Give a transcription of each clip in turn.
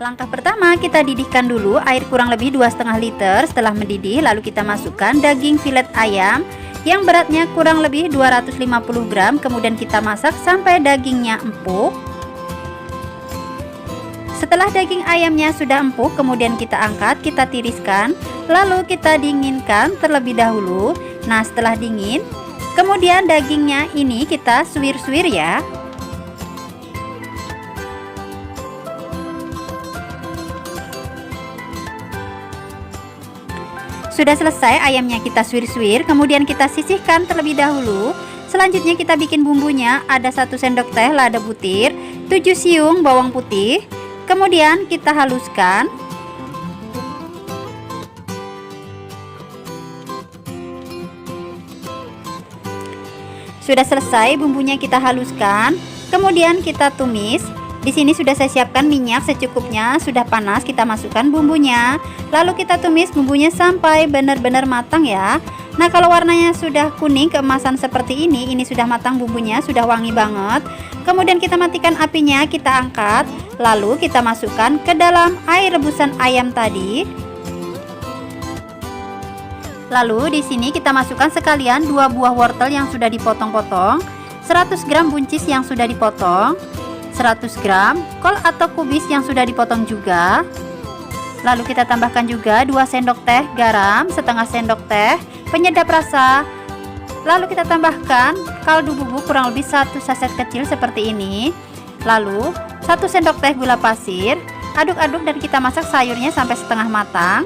Langkah pertama, kita didihkan dulu air kurang lebih 2,5 liter. Setelah mendidih, lalu kita masukkan daging filet ayam yang beratnya kurang lebih 250 gram. Kemudian kita masak sampai dagingnya empuk. Setelah daging ayamnya sudah empuk, kemudian kita angkat, kita tiriskan, lalu kita dinginkan terlebih dahulu. Nah, setelah dingin, kemudian dagingnya ini kita suwir-suwir ya. Sudah selesai ayamnya kita suwir-suwir, kemudian kita sisihkan terlebih dahulu. Selanjutnya kita bikin bumbunya. Ada 1 sendok teh lada butir, 7 siung bawang putih. Kemudian kita haluskan. Sudah selesai bumbunya kita haluskan, kemudian kita tumis. Di sini sudah saya siapkan minyak secukupnya, sudah panas, kita masukkan bumbunya. Lalu kita tumis bumbunya sampai benar-benar matang ya. Nah, kalau warnanya sudah kuning keemasan seperti ini sudah matang bumbunya, sudah wangi banget. Kemudian kita matikan apinya, kita angkat, lalu kita masukkan ke dalam air rebusan ayam tadi. Lalu di sini kita masukkan sekalian 2 buah wortel yang sudah dipotong-potong, 100 gram buncis yang sudah dipotong, 100 gram kol atau kubis yang sudah dipotong juga. Lalu kita tambahkan juga 2 sendok teh garam, setengah sendok teh penyedap rasa. Lalu kita tambahkan kaldu bubuk kurang lebih 1 saset kecil seperti ini. Lalu 1 sendok teh gula pasir. Aduk-aduk dan kita masak sayurnya sampai setengah matang.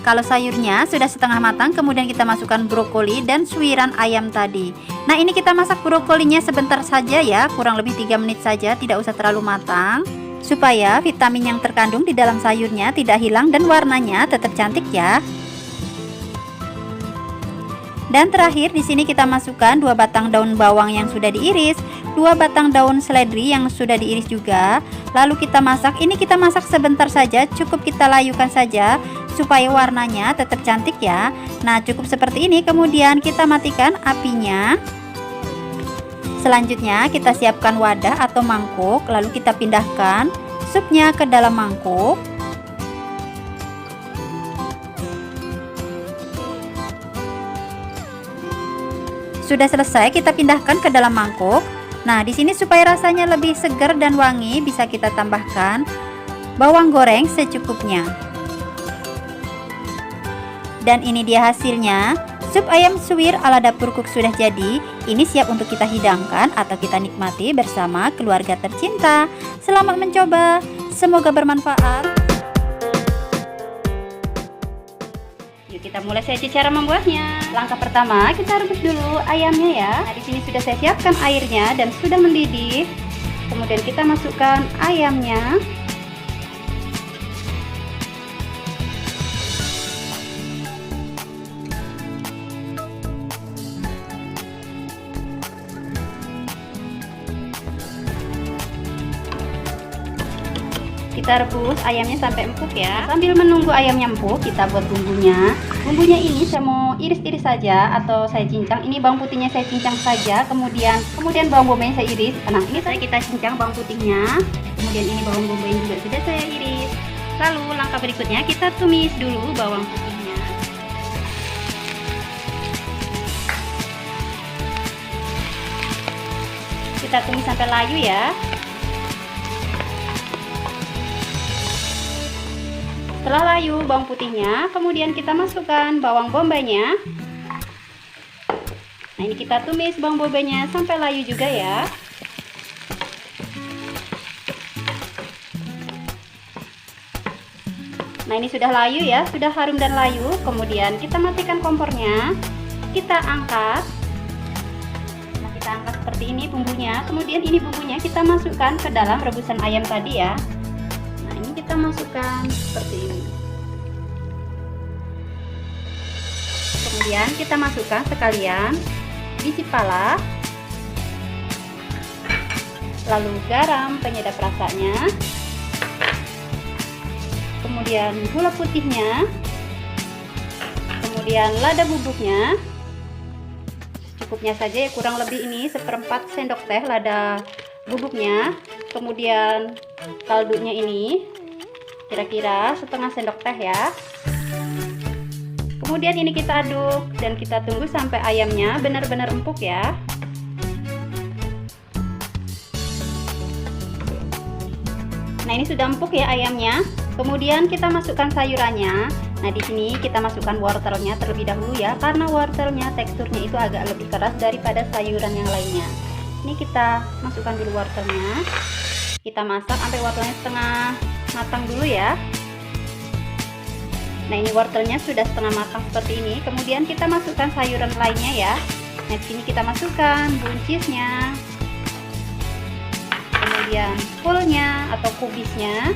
Kalau sayurnya sudah setengah matang, kemudian kita masukkan brokoli dan suiran ayam tadi. Nah, ini kita masak brokolinya sebentar saja ya, kurang lebih 3 menit saja, tidak usah terlalu matang, supaya vitamin yang terkandung di dalam sayurnya tidak hilang dan warnanya tetap cantik ya. Dan terakhir di sini kita masukkan 2 batang daun bawang yang sudah diiris, 2 batang daun seledri yang sudah diiris juga. Lalu kita masak, ini kita masak sebentar saja, cukup kita layukan saja supaya warnanya tetap cantik ya. Nah, cukup seperti ini, kemudian kita matikan apinya. Selanjutnya kita siapkan wadah atau mangkuk, lalu kita pindahkan supnya ke dalam mangkuk. Sudah selesai, kita pindahkan ke dalam mangkuk. Nah, di sini supaya rasanya lebih segar dan wangi, bisa kita tambahkan bawang goreng secukupnya. Dan ini dia hasilnya, sup ayam suwir ala dapur cook sudah jadi. Ini siap untuk kita hidangkan atau kita nikmati bersama keluarga tercinta. Selamat mencoba, semoga bermanfaat. Yuk kita mulai saja cara membuatnya. Langkah pertama, kita rebus dulu ayamnya ya. Nah, di sini sudah saya siapkan airnya dan sudah mendidih. Kemudian kita masukkan ayamnya. Kita rebus ayamnya sampai empuk ya. Sambil menunggu ayamnya empuk, kita buat bumbunya. Bumbunya ini saya mau iris-iris saja atau saya cincang. Ini bawang putihnya saya cincang saja, kemudian bawang bombay saya iris. Nah, ini kita cincang bawang putihnya. Kemudian ini bawang bombay juga sudah saya iris. Lalu langkah berikutnya kita tumis dulu bawang putihnya. Kita tumis sampai layu ya. Setelah layu bawang putihnya, kemudian kita masukkan bawang bombaynya. Nah, ini kita tumis bawang bombaynya sampai layu juga ya. Nah, ini sudah layu ya, sudah harum dan layu. Kemudian kita matikan kompornya. Kita angkat. Nah, kita angkat seperti ini bumbunya. Kemudian ini bumbunya kita masukkan ke dalam rebusan ayam tadi ya. Kita masukkan seperti ini. Kemudian kita masukkan sekalian biji pala, lalu garam penyedap rasanya, kemudian gula putihnya, kemudian lada bubuknya. Cukupnya saja ya, kurang lebih ini 1/4 sendok teh lada bubuknya. kemudian kaldunya ini kira-kira setengah sendok teh ya. Kemudian ini kita aduk dan kita tunggu sampai ayamnya benar-benar empuk ya. Nah, ini sudah empuk ya ayamnya. Kemudian kita masukkan sayurannya. Nah, di sini kita masukkan wortelnya terlebih dahulu ya, karena wortelnya teksturnya itu agak lebih keras daripada sayuran yang lainnya. Ini kita masukkan dulu wortelnya. Kita masak sampai wortelnya setengah matang dulu ya. Nah, ini wortelnya sudah setengah matang seperti ini. Kemudian kita masukkan sayuran lainnya ya. Nah, di sini kita masukkan buncisnya, kemudian fullnya atau kubisnya,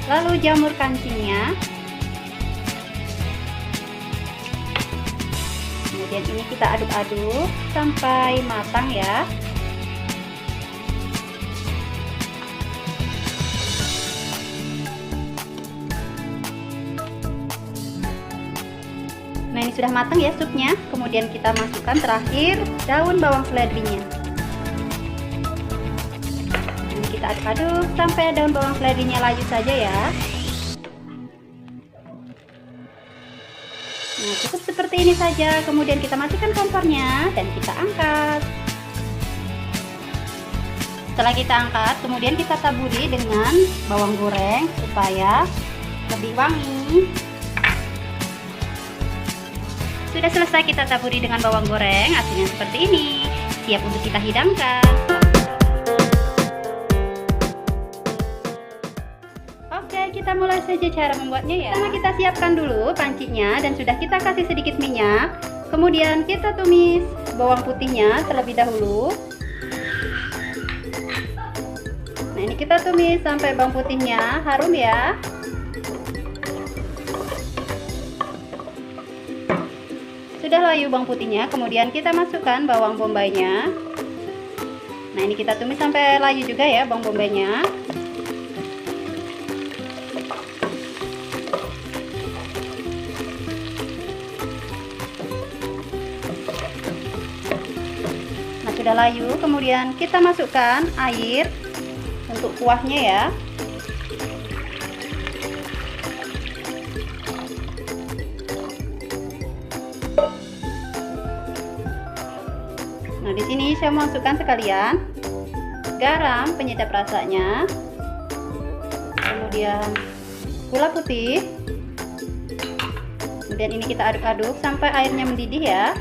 lalu jamur kancingnya. Kemudian ini kita aduk-aduk sampai matang ya. Nah, ini sudah matang ya supnya. Kemudian kita masukkan terakhir daun bawang seledrinya. Ini kita aduk-aduk sampai daun bawang seledrinya layu saja ya. Nah, cukup seperti ini saja. Kemudian kita matikan kompornya dan kita angkat. Setelah kita angkat, kemudian kita taburi dengan bawang goreng supaya lebih wangi. Sudah selesai kita taburi dengan bawang goreng, hasilnya seperti ini. Siap untuk kita hidangkan. Oke, kita mulai saja cara membuatnya ya. Pertama kita siapkan dulu pancinya dan sudah kita kasih sedikit minyak. Kemudian kita tumis bawang putihnya terlebih dahulu. Nah, ini kita tumis sampai bawang putihnya harum ya. Sudah layu bawang putihnya, kemudian kita masukkan bawang bombaynya. Nah, ini kita tumis sampai layu juga ya bawang bombaynya. Nah, sudah layu, kemudian kita masukkan air untuk kuahnya ya. Nah, di sini saya masukkan sekalian garam penyedap rasanya, kemudian gula putih, kemudian ini kita aduk-aduk sampai airnya mendidih ya.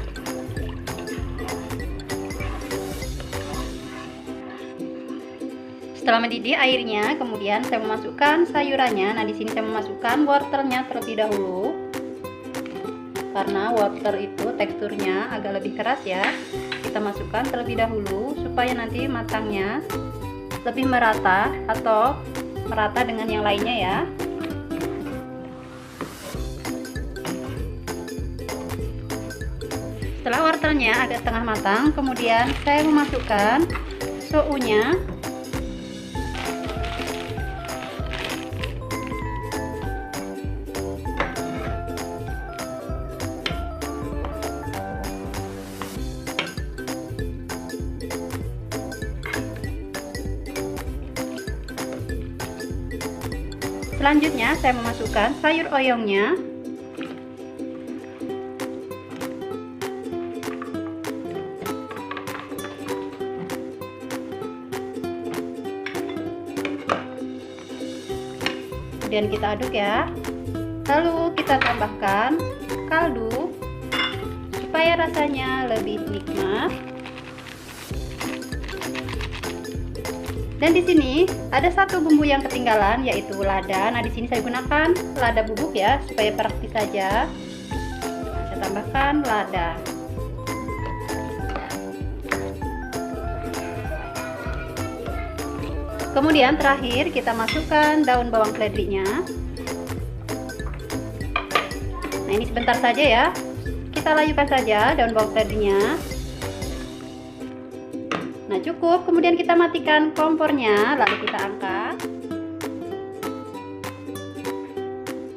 Setelah mendidih airnya, kemudian saya memasukkan sayurannya. Nah, di sini saya memasukkan wortelnya terlebih dahulu, karena wortel itu teksturnya agak lebih keras ya. Kita masukkan terlebih dahulu supaya nanti matangnya lebih merata atau merata dengan yang lainnya ya. Setelah wortelnya agak setengah matang, kemudian saya memasukkan sounya. Selanjutnya saya memasukkan sayur oyongnya. Kemudian kita aduk ya. Lalu kita tambahkan kaldu supaya rasanya lebih nikmat. Dan di sini ada satu bumbu yang ketinggalan, yaitu lada. Nah, di sini saya gunakan lada bubuk ya, supaya praktis saja. Nah, saya tambahkan lada. Kemudian terakhir kita masukkan daun bawang seledrinya. Nah, ini sebentar saja ya. Kita layukan saja daun bawang seledrinya. Nah, cukup. Kemudian kita matikan kompornya, lalu kita angkat.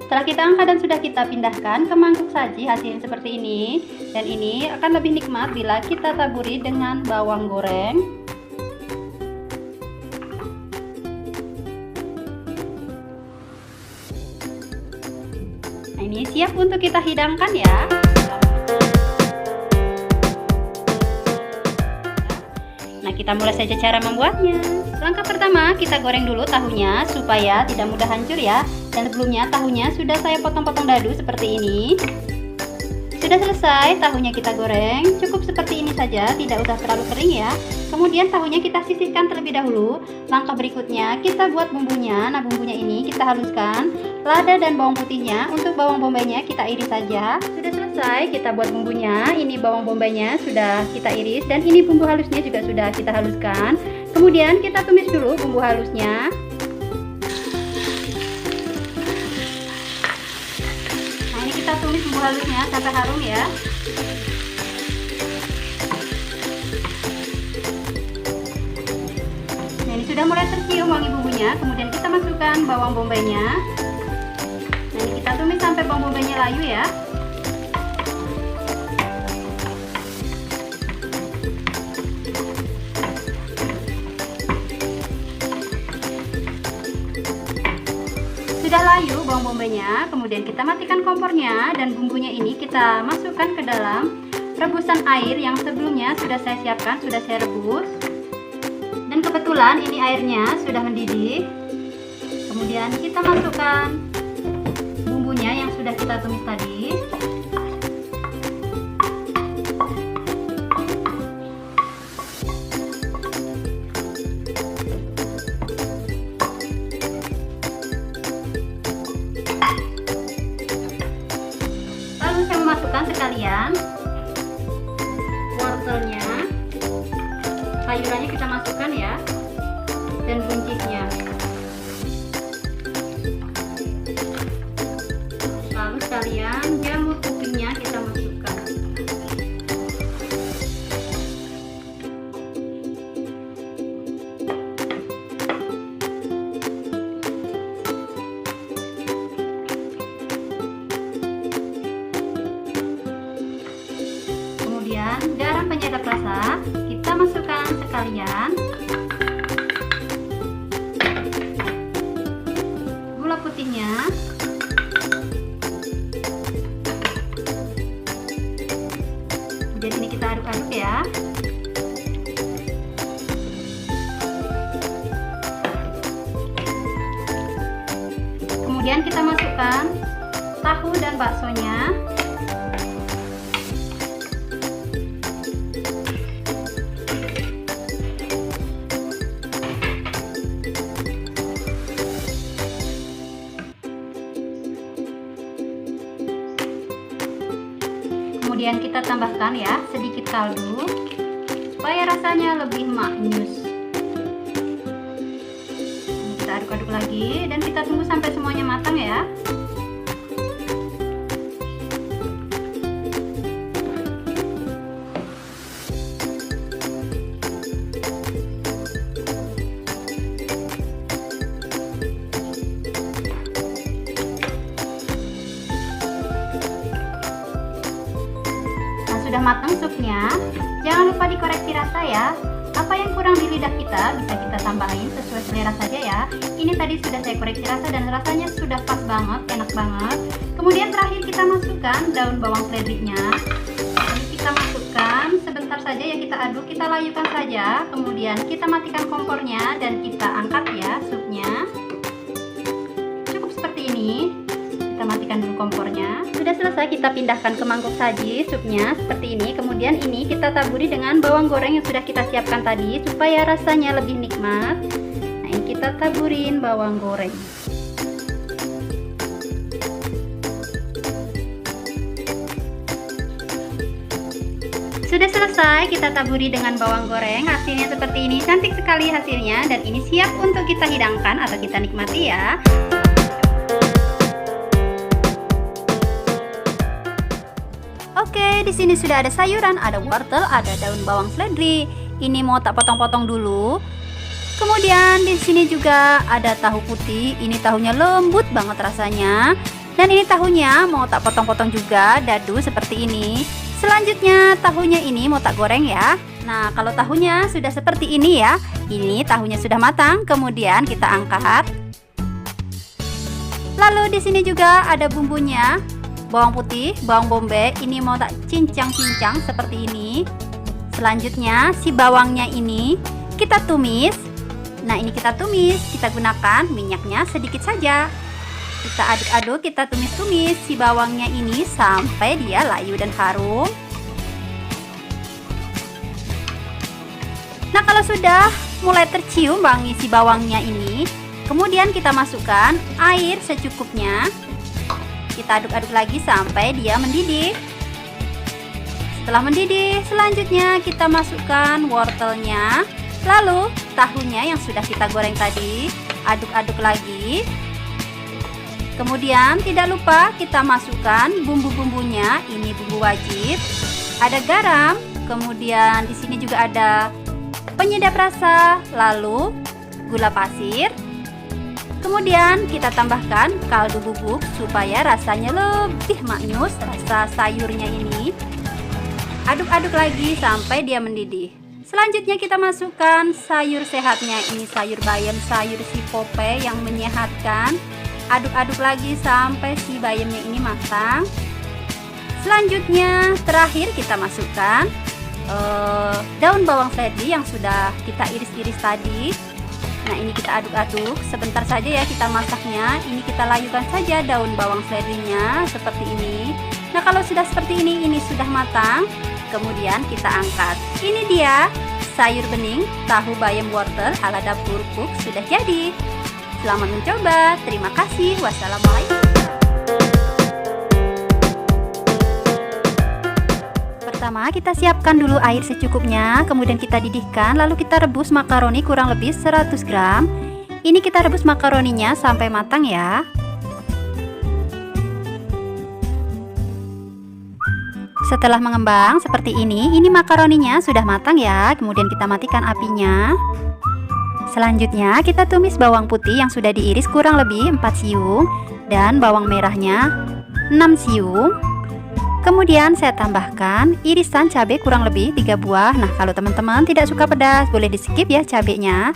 Setelah kita angkat dan sudah kita pindahkan ke mangkuk saji, hasilnya seperti ini. Dan ini akan lebih nikmat bila kita taburi dengan bawang goreng. Nah, ini siap untuk kita hidangkan ya. Nah, kita mulai saja cara membuatnya. Langkah pertama, kita goreng dulu tahunya supaya tidak mudah hancur ya. Dan sebelumnya tahunya sudah saya potong-potong dadu seperti ini. Sudah selesai, tahunya kita goreng. Cukup seperti ini saja, tidak usah terlalu kering ya. Kemudian tahunya kita sisihkan terlebih dahulu. Langkah berikutnya, kita buat bumbunya. Nah, bumbunya ini kita haluskan. Lada dan bawang putihnya, untuk bawang bombaynya kita iris saja. Sudah selesai, kita buat bumbunya. Ini bawang bombaynya sudah kita iris. Dan ini bumbu halusnya juga sudah kita haluskan. Kemudian kita tumis dulu bumbu halusnya. Nah, ini kita tumis bumbu halusnya sampai harum ya. Nah, ini sudah mulai tercium wangi bumbunya. Kemudian kita masukkan bawang bombaynya. Nah, ini kita tumis sampai bawang bombaynya layu ya. Sudah layu bawang bombaynya, kemudian kita matikan kompornya dan bumbunya ini kita masukkan ke dalam rebusan air yang sebelumnya sudah saya siapkan, sudah saya rebus. Dan kebetulan ini airnya sudah mendidih. Kemudian kita masukkan bumbunya yang sudah kita tumis tadi. Masukkan sekalian wortelnya, sayurannya kita masukkan ya, dan buncisnya. Lalu sekalian jamur kupingnya kita masukkan. Garam penyedap rasa kita masukkan sekalian. Gula putihnya. Jadi ini kita aduk-aduk ya. Kemudian kita masukkan tahu dan baksonya. Kemudian kita tambahkan ya sedikit kaldu supaya rasanya lebih maknyus. Kita aduk-aduk lagi dan kita tunggu sampai semuanya matang ya. Sudah matang supnya, jangan lupa dikoreksi rasa ya. Apa yang kurang di lidah kita bisa kita tambahin sesuai selera saja ya. Ini tadi sudah saya koreksi rasa dan rasanya sudah pas banget, enak banget. Kemudian terakhir kita masukkan daun bawang seledrinya. Ini kita masukkan sebentar saja ya, kita aduk, kita layukan saja. Kemudian kita matikan kompornya dan kita angkat ya supnya. Cukup seperti ini. Kita matikan dulu kompornya. Sudah selesai, kita pindahkan ke mangkuk saji supnya seperti ini. Kemudian ini kita taburi dengan bawang goreng yang sudah kita siapkan tadi supaya rasanya lebih nikmat. Nah, ini kita taburin bawang goreng. Sudah selesai, kita taburi dengan bawang goreng. Hasilnya seperti ini, cantik sekali hasilnya. Dan ini siap untuk kita hidangkan atau kita nikmati ya. Oke, di sini sudah ada sayuran, ada wortel, ada daun bawang seledri. Ini mau tak potong-potong dulu. Kemudian di sini juga ada tahu putih. Ini tahunya lembut banget rasanya. Dan ini tahunya mau tak potong-potong juga dadu seperti ini. Selanjutnya tahunya ini mau tak goreng ya. Nah, kalau tahunya sudah seperti ini ya, ini tahunya sudah matang, kemudian kita angkat. Lalu di sini juga ada bumbunya. Bawang putih, bawang bombay, ini mau tak cincang-cincang seperti ini. Selanjutnya si bawangnya ini kita tumis. Nah, ini kita tumis, kita gunakan minyaknya sedikit saja. Kita aduk-aduk, kita tumis-tumis si bawangnya ini sampai dia layu dan harum. Nah, kalau sudah mulai tercium wangi si bawangnya ini, kemudian kita masukkan air secukupnya. Kita aduk-aduk lagi sampai dia mendidih. Setelah mendidih, selanjutnya kita masukkan wortelnya, lalu tahunya yang sudah kita goreng tadi, aduk-aduk lagi. Kemudian tidak lupa kita masukkan bumbu-bumbunya, ini bumbu wajib. Ada garam, kemudian di sini juga ada penyedap rasa, lalu gula pasir. Kemudian kita tambahkan kaldu bubuk supaya rasanya lebih maknyus rasa sayurnya ini. Aduk-aduk lagi sampai dia mendidih. Selanjutnya kita masukkan sayur sehatnya, ini sayur bayam, sayur si pope yang menyehatkan. Aduk-aduk lagi sampai si bayamnya ini matang. Selanjutnya terakhir kita masukkan daun bawang seledri yang sudah kita iris-iris tadi. Nah, ini kita aduk-aduk sebentar saja ya kita masaknya. Ini kita layukan saja daun bawang seledrinya seperti ini. Nah, kalau sudah seperti ini sudah matang. Kemudian kita angkat. Ini dia sayur bening tahu bayam wortel ala dapur cook sudah jadi. Selamat mencoba. Terima kasih. Wassalamualaikum. Pertama kita siapkan dulu air secukupnya, kemudian kita didihkan, lalu kita rebus makaroni kurang lebih 100 gram. Ini kita rebus makaroninya sampai matang ya. Setelah mengembang seperti ini makaroninya sudah matang ya. Kemudian kita matikan apinya. Selanjutnya kita tumis bawang putih yang sudah diiris kurang lebih 4 siung dan bawang merahnya 6 siung. Kemudian saya tambahkan irisan cabai kurang lebih 3 buah. Nah, kalau teman-teman tidak suka pedas boleh di skip ya cabenya.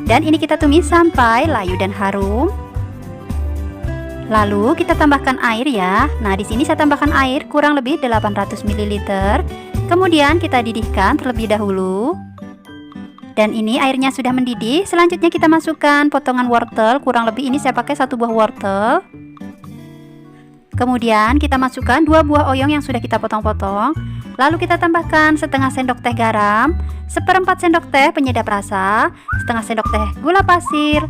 Dan ini kita tumis sampai layu dan harum. Lalu kita tambahkan air ya. Nah, di sini saya tambahkan air kurang lebih 800 ml. Kemudian kita didihkan terlebih dahulu. Dan ini airnya sudah mendidih. Selanjutnya kita masukkan potongan wortel, kurang lebih ini saya pakai 1 buah wortel. Kemudian kita masukkan 2 buah oyong yang sudah kita potong-potong. Lalu kita tambahkan setengah sendok teh garam, 1/4 sendok teh penyedap rasa, setengah sendok teh gula pasir,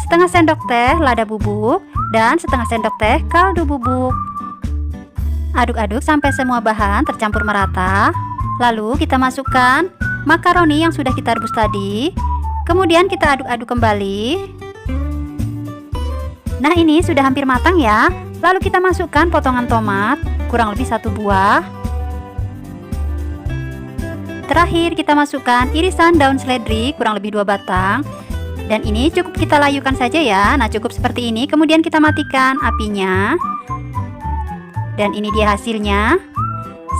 setengah sendok teh lada bubuk, dan setengah sendok teh kaldu bubuk. Aduk-aduk sampai semua bahan tercampur merata. Lalu kita masukkan makaroni yang sudah kita rebus tadi. Kemudian kita aduk-aduk kembali. Nah, ini sudah hampir matang ya. Lalu kita masukkan potongan tomat kurang lebih 1 buah. Terakhir kita masukkan irisan daun seledri kurang lebih 2 batang. Dan ini cukup kita layukan saja ya. Nah, cukup seperti ini. Kemudian kita matikan apinya. Dan ini dia hasilnya.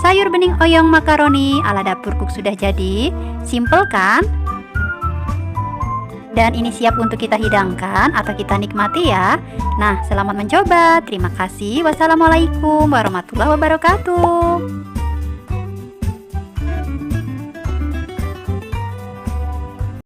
Sayur bening oyong makaroni ala dapur cook sudah jadi. Simple kan? Dan ini siap untuk kita hidangkan atau kita nikmati ya. Nah, selamat mencoba. Terima kasih. Wassalamualaikum warahmatullahi wabarakatuh.